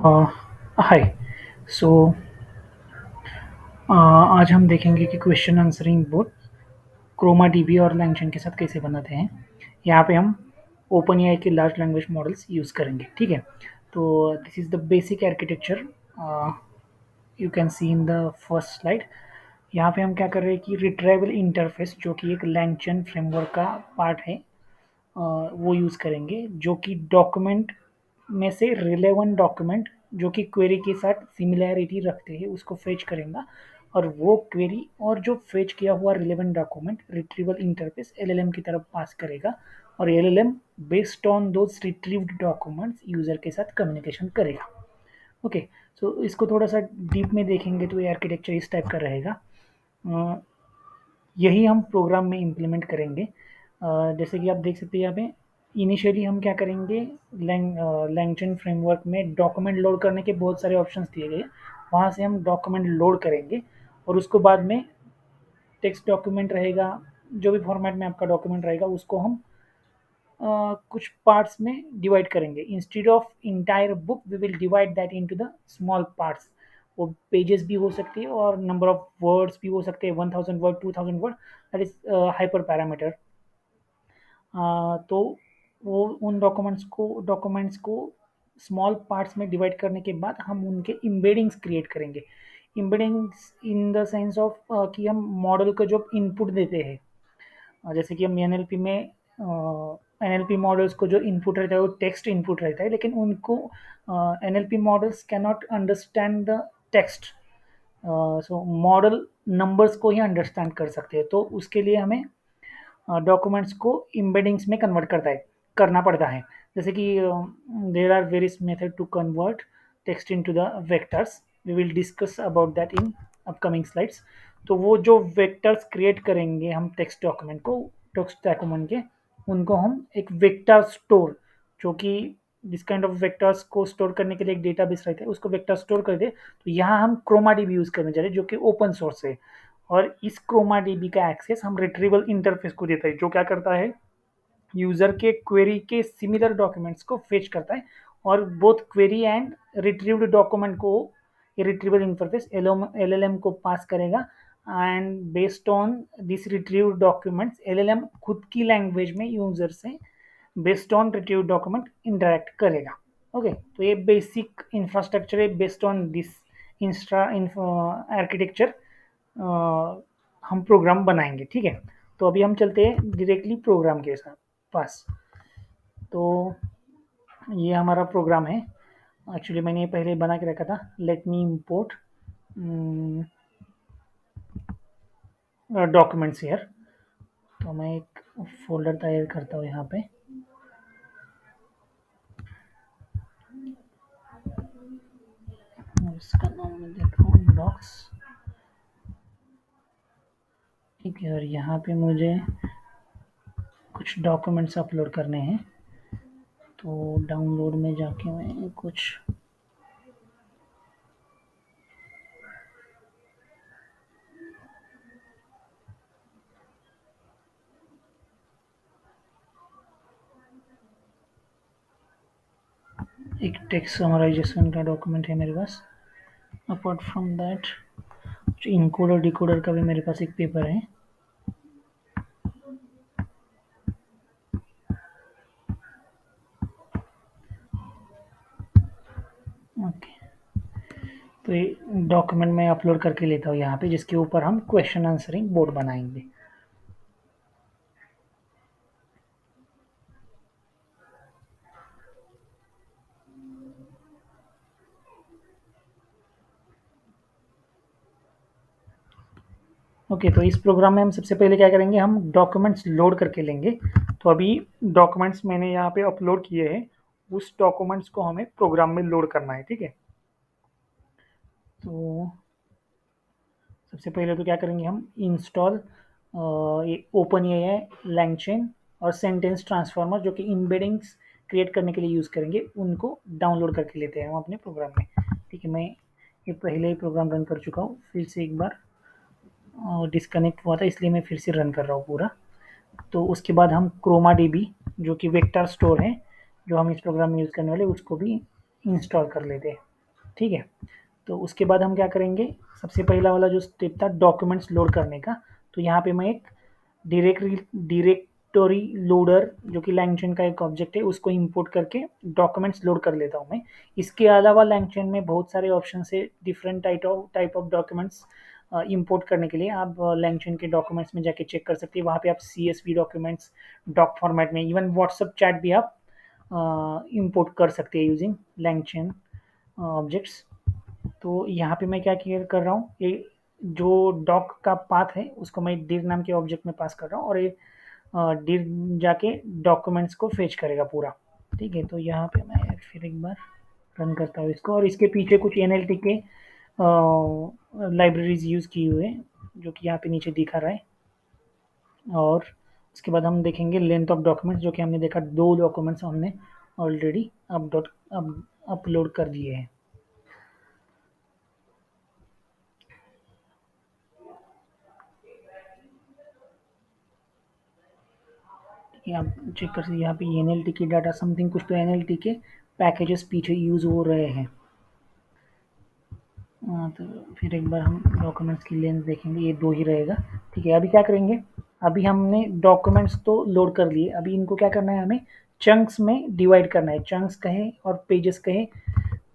हाय। सो आज हम देखेंगे कि question answering bot Chroma DB और लैंगचैन के साथ कैसे बनाते हैं। यहाँ पे हम ओपन एआई के लार्ज लैंग्वेज मॉडल्स यूज़ करेंगे, ठीक है। तो this is the basic architecture you can see in the first slide. यहाँ पे हम क्या कर रहे हैं कि रिट्राइवल इंटरफेस जो कि एक लैंगचैन फ्रेमवर्क का पार्ट है, वो यूज़ करेंगे, जो कि डॉक्यूमेंट में से रिलेवेंट डॉक्यूमेंट जो कि क्वेरी के साथ सिमिलैरिटी रखते हैं उसको फेच करेगा, और वो क्वेरी और जो फेच किया हुआ relevant document retrieval interface LLM की तरफ पास करेगा, और LLM based on those retrieved documents user के साथ कम्युनिकेशन करेगा। ओके। सो इसको थोड़ा सा डीप में देखेंगे तो ये आर्किटेक्चर इस टाइप का रहेगा। अ, यही हम प्रोग्राम में इम्प्लीमेंट करेंगे। जैसे कि आप देख सकते हैं यहाँ पे इनिशियली हम क्या करेंगे, लैंगचैन फ्रेमवर्क में डॉक्यूमेंट लोड करने के बहुत सारे ऑप्शंस दिए गए, वहाँ से हम डॉक्यूमेंट लोड करेंगे, और उसको बाद में टेक्स्ट डॉक्यूमेंट रहेगा, जो भी फॉर्मेट में आपका डॉक्यूमेंट रहेगा उसको हम कुछ पार्ट्स में डिवाइड करेंगे। Instead of entire book we will divide that into the small parts. वो पेजेस भी हो सकती है और नंबर ऑफ वर्ड्स भी हो सकते हैं, 1000 word, 2000 word, that is hyper parameter. तो वो उन डॉक्यूमेंट्स को स्मॉल पार्ट्स में डिवाइड करने के बाद हम उनके इम्बेडिंग्स क्रिएट करेंगे। इम्बेडिंग्स इन द सेंस ऑफ कि हम मॉडल को जो इनपुट देते हैं, जैसे कि हम एनएलपी में एनएलपी मॉडल्स को जो इनपुट रहता है वो टेक्स्ट इनपुट रहता है, लेकिन उनको NLP models can not understand the text. So model numbers को ही अंडरस्टैंड कर सकते हैं, तो उसके लिए हमें डॉक्यूमेंट्स को इम्बेडिंग्स में कन्वर्ट करना पड़ता है। जैसे कि there are various method to convert text into the vectors. We will discuss about that in upcoming slides. तो वो जो वेक्टर्स क्रिएट करेंगे हम टेक्स्ट डॉक्यूमेंट के, उनको हम एक वेक्टर स्टोर, जो कि जिस काइंड ऑफ वेक्टर्स को स्टोर करने के लिए एक डेटाबेस रहता है उसको वेक्टर स्टोर कर दे, तो यहाँ हम क्रोमा डीबी यूज़ करने जा रहे हैं जो कि ओपन सोर्स है। और इस क्रोमा डीबी का एक्सेस हम रिट्रीवल इंटरफेस को देता है, जो क्या करता है, यूजर के क्वेरी के सिमिलर डॉक्यूमेंट्स को फेच करता है, और both query and retrieved document को ये रिट्रीवल इंटरफेस एलएलएम को पास करेगा, and based on this retrieved documents LLM खुद की लैंग्वेज में यूजर से based on retrieved document interact करेगा। ओके। तो ये बेसिक इंफ्रास्ट्रक्चर है, बेस्ड ऑन दिस इंस्ट्रा आर्किटेक्चर हम प्रोग्राम बनाएंगे, ठीक है। तो अभी हम चलते हैं डायरेक्टली प्रोग्राम के साथ पास। तो ये हमारा प्रोग्राम है। एक्चुअली मैंने ये पहले बना के रखा था। Let me import documents here. तो मैं एक फोल्डर तैयार करता हूँ यहाँ पे। इसका नाम मैं देता हूँ डॉक्स, ठीक है। और यहाँ पे मुझे कुछ डॉक्यूमेंट्स अपलोड करने हैं, तो डाउनलोड में जाके मैं कुछ एक टेक्स्ट समराइजेशन का डॉक्यूमेंट है मेरे पास। Apart from that encoder decoder का भी मेरे पास एक पेपर है। ओके। तो ये डॉक्यूमेंट मैं अपलोड करके लेता हूँ यहाँ पे, जिसके ऊपर हम क्वेश्चन आंसरिंग बोर्ड बनाएंगे। ओके। तो इस प्रोग्राम में हम सबसे पहले क्या करेंगे, हम डॉक्यूमेंट्स लोड करके लेंगे। तो अभी डॉक्यूमेंट्स मैंने यहाँ पे अपलोड किए हैं, उस डॉक्यूमेंट्स को हमें प्रोग्राम में लोड करना है, ठीक है। तो सबसे पहले तो क्या करेंगे, हम इंस्टॉल ओपन ए आई लैंगचैन और सेंटेंस ट्रांसफॉर्मर जो कि इम्बेडिंग्स क्रिएट करने के लिए यूज़ करेंगे, उनको डाउनलोड करके लेते हैं हम अपने प्रोग्राम में, ठीक है। मैं ये पहले ही प्रोग्राम रन कर चुका हूँ, फिर से एक बार डिस्कनेक्ट हुआ था इसलिए मैं फिर से रन कर रहा हूँ पूरा। तो उसके बाद हम क्रोमा डीबी जो कि वेक्टर स्टोर है, जो हम इस प्रोग्राम में यूज़ करने वाले, उसको भी इंस्टॉल कर लेते हैं। ठीक है। तो उसके बाद हम क्या करेंगे, सबसे पहला वाला जो स्टेप था डॉक्यूमेंट्स लोड करने का, तो यहाँ पे मैं एक डायरेक्टरी लोडर जो कि लैंगचेन का एक ऑब्जेक्ट है उसको इंपोर्ट करके डॉक्यूमेंट्स लोड कर लेता हूँ मैं। इसके अलावा लैंगचेन में बहुत सारे ऑप्शन है different type of documents import करने के लिए। आप लैंगचेन के डॉक्यूमेंट्स में जाके चेक कर सकते हैं, वहाँ पे आप CSV डॉक्यूमेंट्स डॉक फॉर्मेट में, इवन व्हाट्सएप चैट भी आप इंपोर्ट कर सकते हैं यूजिंग लैंगचेन ऑब्जेक्ट्स। तो यहाँ पे मैं क्या क्लियर कर रहा हूँ, ये जो डॉक का पाथ है उसको मैं dir नाम के ऑब्जेक्ट में पास कर रहा हूँ, और ये dir जाके डॉक्यूमेंट्स को फेच करेगा पूरा। ठीक है, तो यहाँ पे मैं फिर एक बार रन करता हूँ इसको, और इसके पीछे कुछ NLT के लाइब्रेरीज यूज़ किए हुए हैं जो कि यहाँ पे नीचे दिखा रहा है। और उसके बाद हम देखेंगे लेंथ ऑफ डॉक्यूमेंट्स, जो कि हमने देखा 2 डॉक्यूमेंट्स हमने ऑलरेडी अपलोड कर दिए हैं। आप चेक कर सकते हैं यहाँ पे NLT की डाटा समथिंग, कुछ तो NLT के पैकेजेस पीछे यूज़ हो रहे हैं। तो फिर एक बार हम डॉक्यूमेंट्स की लेंथ देखेंगे, ये 2 ही रहेगा। ठीक है, अभी क्या करेंगे, अभी हमने डॉक्यूमेंट्स तो लोड कर लिए, अभी इनको क्या करना है, हमें चंक्स में डिवाइड करना है। चंक्स कहें और पेजेस कहें,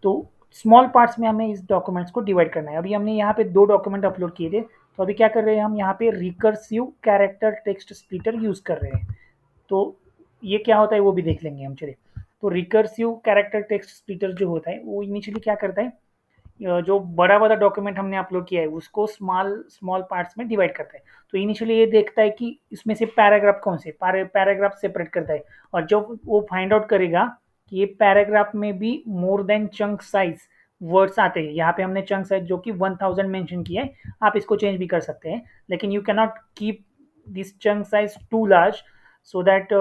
तो स्मॉल पार्ट्स में हमें इस डॉक्यूमेंट्स को डिवाइड करना है। अभी हमने यहाँ पे 2 डॉक्यूमेंट अपलोड किए थे, तो अभी क्या कर रहे हैं, हम यहाँ पे recursive character text splitter use कर रहे हैं। तो ये क्या होता है वो भी देख लेंगे हम, चलिए। तो रिकर्सिव कैरेक्टर टेक्स्ट स्प्लिटर जो होता है वो इनिशियली क्या करता है, जो बड़ा वाला डॉक्यूमेंट हमने अपलोड किया है उसको स्मॉल स्मॉल पार्ट्स में डिवाइड करता है। तो इनिशियली ये देखता है कि इसमें से पैराग्राफ कौन से पैराग्राफ सेपरेट करता है, और जब वो फाइंड आउट करेगा कि ये पैराग्राफ में भी more than chunk size words आते हैं, यहाँ पे हमने चंक साइज जो कि 1000 मेंशन किया है, आप इसको चेंज भी कर सकते हैं, लेकिन you can not keep this chunk size too large, so that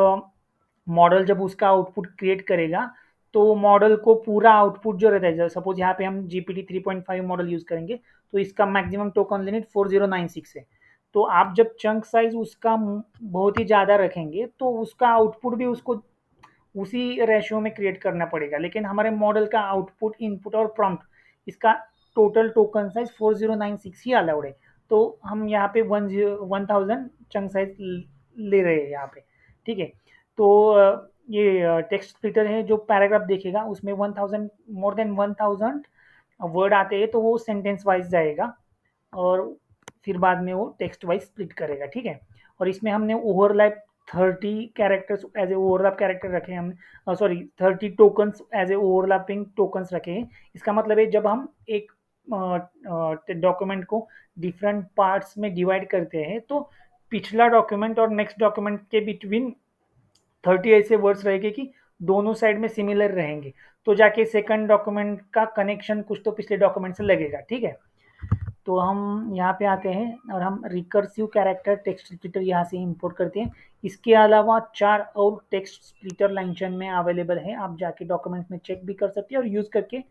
model जब उसका आउटपुट क्रिएट करेगा तो मॉडल को पूरा आउटपुट जो रहता है, सपोज यहाँ पे हम GPT 3.5 मॉडल यूज करेंगे तो इसका मैक्सिमम टोकन लिमिट 4096 है। तो आप जब चंक साइज उसका बहुत ही ज़्यादा रखेंगे तो उसका आउटपुट भी उसको उसी रेशियो में क्रिएट करना पड़ेगा, लेकिन हमारे मॉडल का आउटपुट इनपुट और प्रॉम्प्ट इसका टोटल टोकन साइज 4096 ही अलाउड है। तो हम यहाँ पे 1000 चंक साइज ले रहे हैं यहाँ पे। ठीक है, तो ये टेक्स्ट स्प्लिटर है, जो पैराग्राफ देखेगा उसमें 1000 मोर देन 1000 वर्ड आते हैं तो वो सेंटेंस वाइज जाएगा, और फिर बाद में वो टेक्स्ट वाइज स्प्लिट करेगा। ठीक है, और इसमें हमने overlap 30 characters as a overlap character रखे हैं हमने, sorry 30 tokens as a overlapping tokens रखे हैं। इसका मतलब है जब हम एक डॉक्यूमेंट को डिफरेंट पार्ट्स में डिवाइड करते हैं तो पिछला डॉक्यूमेंट और नेक्स्ट डॉक्यूमेंट के बिटवीन 30 ऐसे वर्ड्स रहेंगे कि दोनों साइड में सिमिलर रहेंगे, तो जाके सेकंड डॉक्यूमेंट का कनेक्शन कुछ तो पिछले डॉक्यूमेंट से लगेगा। ठीक है, तो हम यहाँ पे आते हैं और हम रिकर्सिव कैरेक्टर टेक्स्ट स्प्लिटर यहाँ से इंपोर्ट करते हैं। इसके अलावा 4 और टेक्स्ट स्प्लिटर लैंग्वेज में अवेलेबल है, आप जाके डॉक्यूमेंट में चेक भी कर सकते हैं और यूज़ करके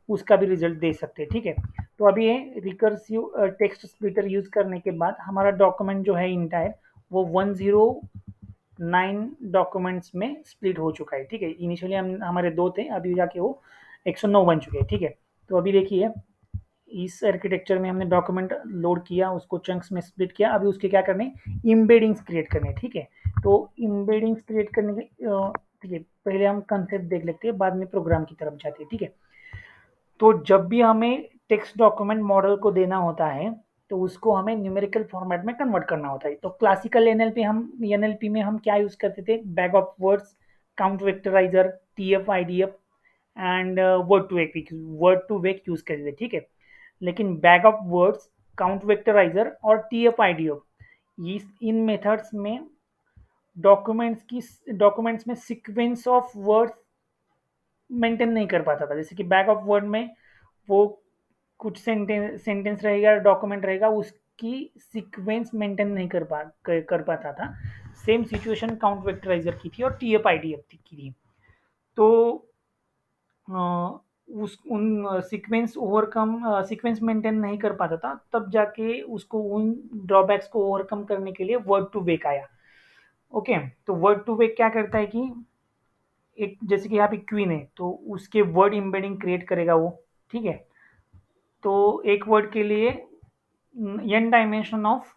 उसका भी रिजल्ट दे सकते हैं। ठीक है, तो अभी ये रिकर्सिव टेक्स्ट स्प्लिटर यूज़ करने के बाद हमारा डॉक्यूमेंट जो है इंटायर वो 109 डॉक्यूमेंट्स में स्प्लिट हो चुका है। ठीक है, इनिशियली हम हमारे 2 थे, अभी जाके वो 109 बन चुके हैं। ठीक है, तो अभी देखिए इस आर्किटेक्चर में हमने डॉक्यूमेंट लोड किया, उसको चंक्स में स्प्लिट किया, अभी उसके क्या करने, इम्बेडिंग्स क्रिएट करने। ठीक है, तो इम्बेडिंग्स क्रिएट करने के ठीक है, पहले हम कंसेप्ट देख लेते हैं, बाद में प्रोग्राम की तरफ जाते हैं। ठीक है, तो जब भी हमें टेक्स्ट डॉक्यूमेंट मॉडल को देना होता है तो उसको हमें न्यूमेरिकल फॉर्मेट में कन्वर्ट करना होता है। तो क्लासिकल एनएलपी में हम क्या यूज करते थे, bag of words, count vectorizer, TF IDF and word to vec use करते थे। ठीक है, लेकिन bag of words, count vectorizer और TF IDF इन मेथड्स में डॉक्यूमेंट्स में सीक्वेंस ऑफ वर्ड्स मेंटेन नहीं कर पाता था। जैसे कि बैक ऑफ वर्ड में वो कुछ सेंटेंस रहेगा, डॉक्यूमेंट रहेगा, उसकी सीक्वेंस मेंटेन नहीं कर पाता था। सेम सिचुएशन काउंट वेक्टराइजर की थी और TF IDF की थी। तो उस उन सीक्वेंस मेंटेन नहीं कर पाता था, तब जाके उसको उन ड्रॉबैक्स को ओवरकम करने के लिए वर्ड टू वेक आया। ओके, तो वर्ड टू वेक क्या करता है कि एक जैसे कि यहाँ पे क्वीन है तो उसके वर्ड इम्बेडिंग क्रिएट करेगा वो, ठीक है। तो एक वर्ड के लिए n डायमेंशन ऑफ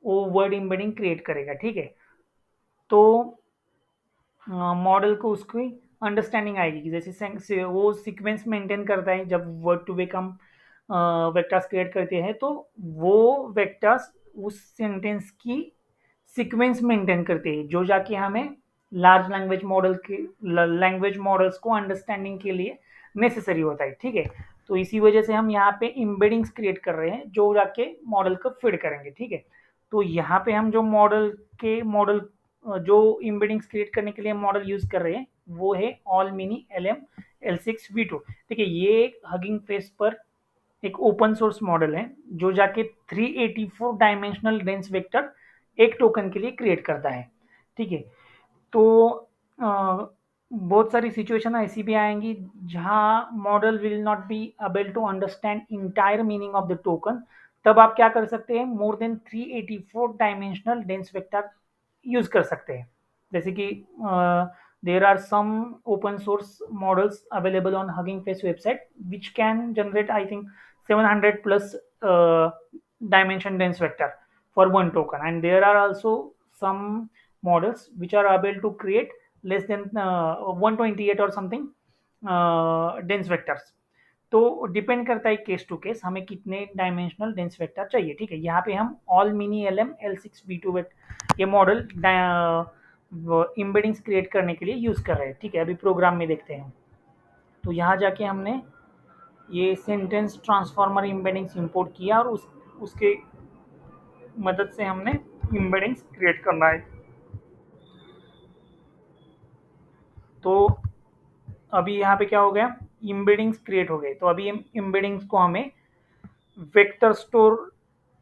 वो वर्ड एम्बेडिंग क्रिएट करेगा, ठीक है। तो मॉडल को उसकी अंडरस्टैंडिंग आएगी कि जैसे वो सीक्वेंस मेंटेन करता है जब वर्ड टू वेक हम वेक्टर्स क्रिएट करते हैं, तो वो वेक्टर्स उस सेंटेंस की सीक्वेंस मेंटेन करते हैं जो जाके हमें लार्ज लैंग्वेज मॉडल के लैंग्वेज मॉडल्स को अंडरस्टैंडिंग के लिए नेसेसरी होता है, ठीक है। तो इसी वजह से हम यहाँ पे इम्बेडिंग्स क्रिएट कर रहे हैं जो जाके मॉडल को फिट करेंगे, ठीक है। तो यहाँ पे हम जो मॉडल जो इम्बेडिंग्स क्रिएट करने के लिए मॉडल यूज कर रहे हैं वो है ऑल मिनी LM L6V2। देखिए ये एक हगिंग फेस पर एक ओपन सोर्स मॉडल है जो जाके 384 डायमेंशनल डेंस वेक्टर एक टोकन के लिए क्रिएट करता है, ठीक है। तो बहुत सारी सिचुएशन ऐसी भी आएंगी जहां model will not be able to understand entire meaning of the token. तब आप क्या कर सकते हैं, more than 384 dimensional dense vector use कर सकते हैं। जैसे कि there are some open source models available on Hugging Face website which can generate I think 700 plus dimension dense vector for one token, and there are also some models which are able to create less than 128 or something dense vectors। तो depend करता है case to case हमें कितने dimensional dense vector चाहिए, ठीक है। यहाँ पे हम ऑल मिनी LM L6V2 ये मॉडल इम्बेडिंग्स क्रिएट करने के लिए यूज कर रहे हैं, ठीक है। अभी प्रोग्राम में देखते हैं। तो यहाँ जाके हमने ये सेंटेंस ट्रांसफॉर्मर इम्बेडिंग्स इंपोर्ट किया और उसके मदद से हमने इम्बेडिंग्स क्रिएट करना है। तो अभी यहाँ पे क्या हो गया, इम्बेडिंग्स क्रिएट हो गए। तो अभी इम्बेडिंग्स को हमें वेक्टर स्टोर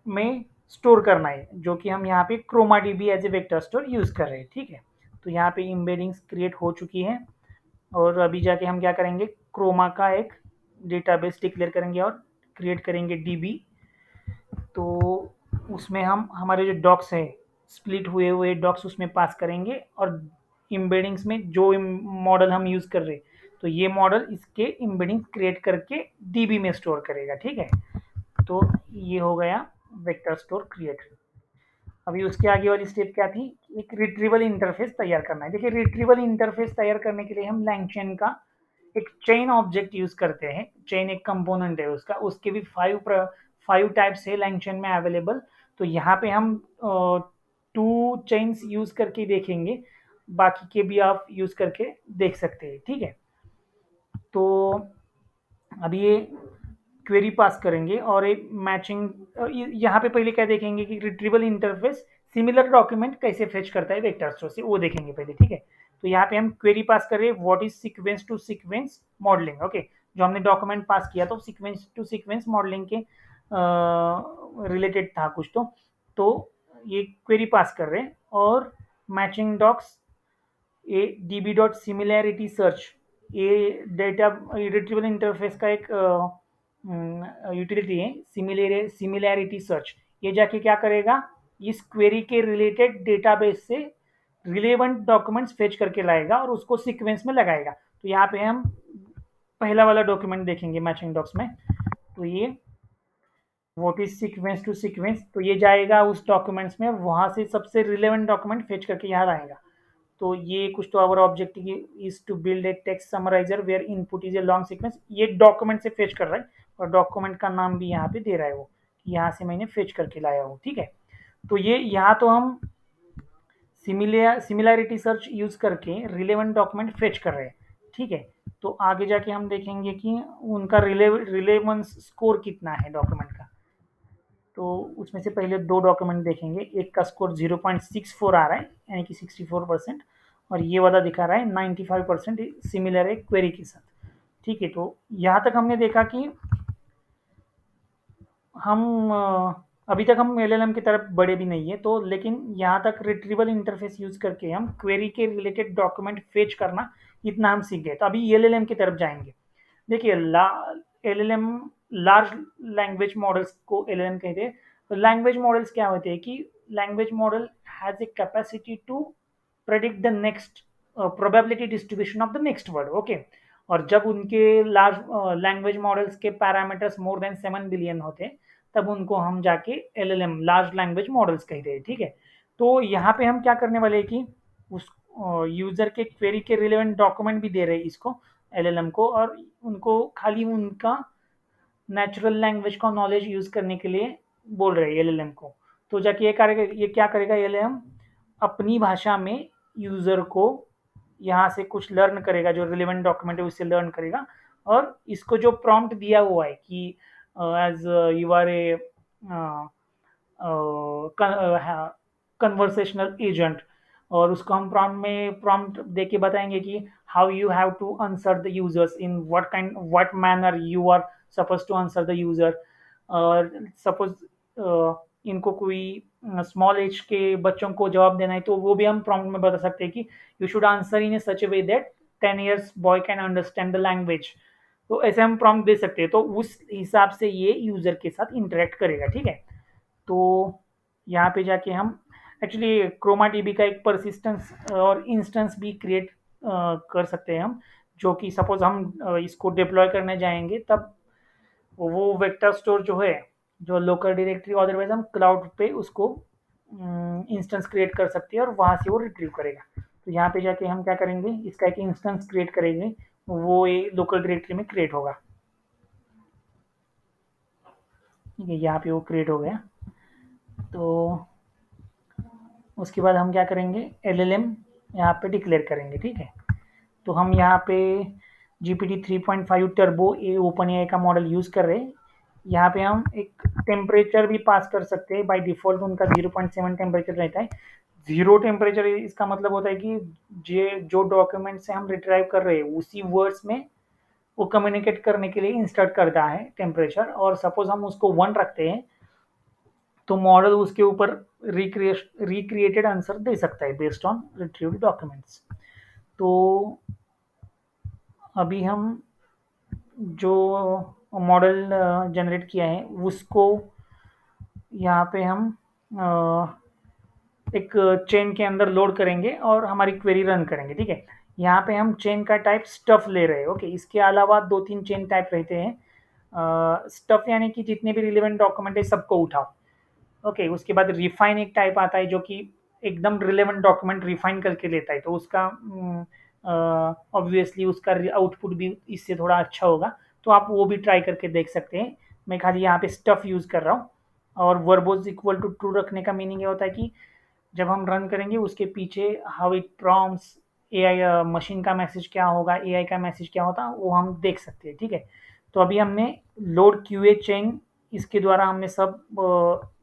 में स्टोर करना है, जो कि हम यहाँ पे Chroma DB as a vector store use कर रहे हैं, ठीक है। तो यहाँ पे इम्बेडिंग्स क्रिएट हो चुकी है और अभी जाके हम क्या करेंगे, क्रोमा का एक डेटाबेस डिक्लेयर करेंगे और क्रिएट करेंगे डीबी। तो उसमें हम हमारे जो डॉक्स है स्प्लिट हुए हुए डॉक्स उसमें पास करेंगे और इम्बेडिंग्स में जो मॉडल हम यूज कर रहे हैं तो ये मॉडल इसके इम्बेडिंग्स क्रिएट करके डीबी में स्टोर करेगा, ठीक है। तो ये हो गया वेक्टर स्टोर क्रिएट। अभी उसके आगे वाली स्टेप क्या थी, एक रिट्रीवल इंटरफेस तैयार करना है। देखिए रिट्रीवल इंटरफेस तैयार करने के लिए हम लैंगचेन का एक चेन ऑब्जेक्ट यूज करते हैं। चेन एक कंपोनेंट है उसका, उसके भी फाइव टाइप्स है लैंगचेन में अवेलेबल। तो यहाँ पे हम 2 चेन्स यूज करके देखेंगे, बाकी के भी आप यूज करके देख सकते हैं, ठीक है। तो अभी ये क्वेरी पास करेंगे और एक मैचिंग यहाँ पे पहले क्या देखेंगे कि रिट्रीवल इंटरफेस सिमिलर डॉक्यूमेंट कैसे फेच करता है वेक्टर स्टोर से, वो देखेंगे पहले, ठीक है। तो यहाँ पे हम क्वेरी पास कर रहे हैं what is sequence to sequence modelling, okay. जो हमने डॉक्यूमेंट पास किया तो सीक्वेंस टू सीक्वेंस मॉडलिंग के रिलेटेड था कुछ। तो ये क्वेरी पास कर रहे हैं और मैचिंग डॉक्स ये db.similarity सर्च, ये डेटा रिट्रीवल इंटरफेस का एक यूटिलिटी है, सिमिलैरिटी सर्च। ये जाके क्या करेगा, इस क्वेरी के रिलेटेड डेटाबेस से रिलेवेंट डॉक्यूमेंट्स फेच करके लाएगा और उसको सीक्वेंस में लगाएगा। तो यहाँ पे हम पहला वाला डॉक्यूमेंट देखेंगे मैचिंग डॉक्स में। तो ये what is sequence to sequence, तो ये जाएगा उस डॉक्यूमेंट्स में, वहां से सबसे रिलेवेंट डॉक्यूमेंट फेच करके यहाँ लाएगा। तो ये कुछ तो our objective is to build a text summarizer where input is a long sequence. ये डॉक्यूमेंट से फेच कर रहा है और डॉक्यूमेंट का नाम भी यहाँ पे दे रहा है वो, यहाँ से मैंने फेच करके लाया हूँ, ठीक है। तो ये यहाँ तो हम सिमिलैरिटी सर्च यूज करके रिलेवेंट डॉक्यूमेंट फेच कर रहे हैं, ठीक है। तो आगे जाके हम देखेंगे कि उनका रिलेवेंस स्कोर कितना है डॉक्यूमेंट का। तो उसमें से पहले 2 डॉक्यूमेंट देखेंगे, एक का स्कोर 0.64 आ रहा है यानी कि 64%, और ये वाला दिखा रहा है 95% सिमिलर है क्वेरी के साथ, ठीक है। तो यहाँ तक हमने देखा कि हम अभी तक हम एलएलएम की तरफ बढ़े भी नहीं है, तो लेकिन यहाँ तक रिट्रीवल इंटरफेस यूज करके हम क्वेरी के रिलेटेड डॉक्यूमेंट फेच करना इतना हम सीख गए। तो अभी एलएलएम की तरफ जाएंगे। देखिए एलएलएम लार्ज लैंग्वेज मॉडल्स को एलएलएम कहते हैं। तो लैंग्वेज मॉडल्स क्या होते हैं कि language model has a capacity to predict the next probability distribution of the next word, okay. और जब उनके लार्ज लैंग्वेज मॉडल्स के पैरामीटर्स मोर देन 7 बिलियन होते, तब उनको हम जाके एलएलएम लार्ज लैंग्वेज मॉडल्स कहते हैं, ठीक है। तो यहाँ पे हम क्या करने वाले हैं कि उस यूजर के क्वेरी के रिलेवेंट डॉक्यूमेंट भी दे रहे हैं इसको एलएलएम को, और उनको खाली उनका नेचुरल लैंग्वेज का नॉलेज यूज करने के लिए बोल रहे हैं एलएलएम को। तो जाके ये क्या करेगा एलएलएम, अपनी भाषा में यूजर को यहाँ से कुछ लर्न करेगा, जो रिलेवेंट डॉक्यूमेंट है उससे लर्न करेगा, और इसको जो प्रॉम्प्ट दिया हुआ है कि as you are a conversational agent, और उसको हम प्रॉम्प्ट दे के बताएंगे कि how you have to answer the users, in what manner you are suppose to answer the user. और सपोज इनको कोई स्मॉल एज के बच्चों को जवाब देना है, तो वो भी हम प्रॉम्प्ट में बता सकते हैं कि you should answer in A such A way that 10 years boy can understand the language. तो ऐसे हम प्रॉम्प्ट दे सकते हैं, तो उस हिसाब से ये यूजर के साथ इंटरेक्ट करेगा, ठीक है। तो यहाँ पे जाके हम एक्चुअली क्रोमा डीबी का एक परसिस्टेंस और इंस्टेंस भी क्रिएट कर सकते हैं हम, जो कि सपोज हम इसको डिप्लॉय करने जाएंगे, तब वो वेक्टर स्टोर जो है, जो लोकल डायरेक्टरी, अदरवाइज हम क्लाउड पे उसको इंस्टेंस क्रिएट कर सकते हैं और वहाँ से वो रिट्रीव करेगा। तो यहाँ पे जाके हम क्या करेंगे, इसका एक इंस्टेंस क्रिएट करेंगे, वो ये लोकल डायरेक्टरी में क्रिएट होगा, ठीक है। यहाँ पे वो क्रिएट हो गया। तो उसके बाद हम क्या करेंगे, एलएलएम यहाँ पे डिक्लेयर करेंगे, ठीक है। तो हम यहाँ पे GPT 3.5 टर्बो ए ओपन एआई का मॉडल यूज़ कर रहे हैं। यहाँ पे हम एक टेम्परेचर भी पास कर सकते हैं, बाय डिफ़ॉल्ट उनका 0.7 टेम्परेचर रहता है। 0 टेम्परेचर इसका मतलब होता है कि जो डॉक्यूमेंट से हम रिट्राइव कर रहे हैं उसी वर्ड्स में वो कम्युनिकेट करने के लिए इंसर्ट करता है टेम्परेचर, और सपोज हम उसको 1 रखते हैं, तो मॉडल उसके ऊपर रिक्रिएटेड आंसर दे सकता है बेस्ड ऑन रिट्रीव्ड डॉक्यूमेंट्स। तो अभी हम जो मॉडल जनरेट किया है उसको यहाँ पे हम एक चेन के अंदर लोड करेंगे और हमारी क्वेरी रन करेंगे, ठीक है। यहाँ पे हम चेन का टाइप स्टफ ले रहे हैं, ओके। इसके अलावा 2-3 चेन टाइप रहते हैं। स्टफ यानी कि जितने भी रिलेवेंट डॉक्यूमेंट है सबको उठाओ, ओके। उसके बाद रिफाइन एक टाइप आता है जो कि एकदम रिलेवेंट डॉक्यूमेंट रिफाइन करके लेता है, तो उसका ऑब्वियसली उसका आउटपुट भी इससे थोड़ा अच्छा होगा, तो आप वो भी ट्राई करके देख सकते हैं। मैं खाली यहाँ पे स्टफ यूज़ कर रहा हूँ। और वर्बोज इक्वल टू ट्रू रखने का मीनिंग ये होता है कि जब हम रन करेंगे उसके पीछे how it prompts AI, machine का मैसेज क्या होगा, एआई का मैसेज क्या होता है, वो हम देख सकते हैं, ठीक है। तो अभी हमने लोड क्यूए चेन, इसके द्वारा हमने सब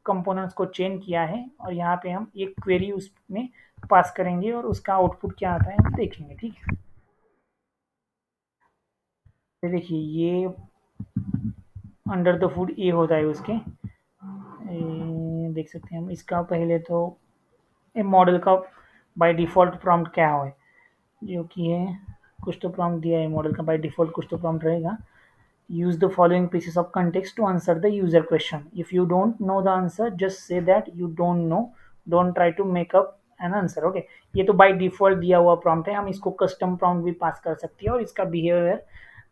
कंपोनेंट्स को चेन किया है, और यहाँ पे हम एक क्वेरी उसमें पास करेंगे और उसका आउटपुट क्या आता है हम देखेंगे, ठीक है। ये देखिए, ये अंडर द फूड ये होता है उसके, देख सकते हैं हम इसका पहले तो ये मॉडल का बाय डिफ़ॉल्ट प्रॉम्प्ट क्या है, जो कि है कुछ तो प्रॉम्प्ट दिया है मॉडल का, बाय डिफ़ॉल्ट कुछ तो प्रॉम्प्ट रहेगा। use the following pieces of context to answer the user question. If you don't know the answer, just say that you don't know. Don't try to make up an answer. Okay, ये तो by default दिया हुआ prompt है, हम इसको custom prompt भी पास कर सकते हैं और इसका बिहेवियर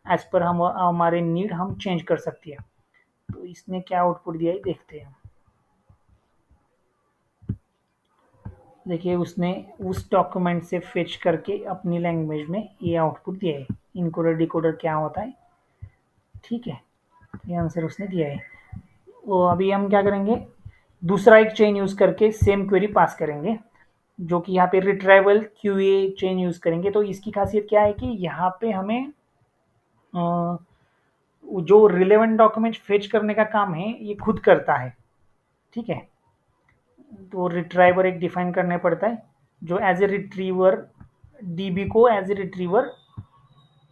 एज पर हम हमारे नीड हम चेंज कर सकते हैं। तो इसने क्या आउटपुट दिया है देखते हैं। देखिए, उसने उस डॉक्यूमेंट से फेच करके अपनी लैंग्वेज में ये आउटपुट दिया है। इनकोडर डिकोडर क्या होता है, ठीक है, ये आंसर उसने दिया है। वो अभी हम क्या करेंगे, दूसरा एक चेन यूज़ करके सेम क्वेरी पास करेंगे, जो कि यहाँ पे रिट्राइवल क्यूए चेन यूज़ करेंगे। तो इसकी खासियत क्या है कि यहाँ पे हमें जो रिलेवेंट डॉक्यूमेंट फेच करने का काम है ये खुद करता है, ठीक है। तो रिट्राइवर एक डिफाइन करना पड़ता है, जो एज ए रिट्रीवर डीबी को एज ए रिट्रीवर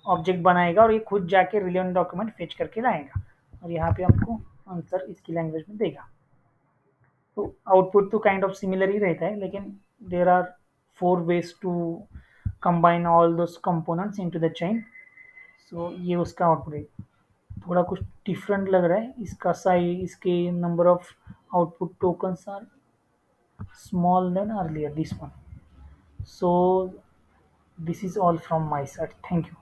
ऑब्जेक्ट बनाएगा, और ये खुद जाके रिलेवेंट डॉक्यूमेंट फेच करके लाएगा, और यहाँ पे हमको आंसर इसकी लैंग्वेज में देगा। तो आउटपुट तो काइंड ऑफ सिमिलर ही रहता है, लेकिन there are 4 ways to combine all those components into the chain. So ये उसका आउटपुट है। थोड़ा कुछ डिफरेंट लग रहा है इसका साइज, इसके number of output tokens are small than earlier this one. So this is all from my side. Thank you.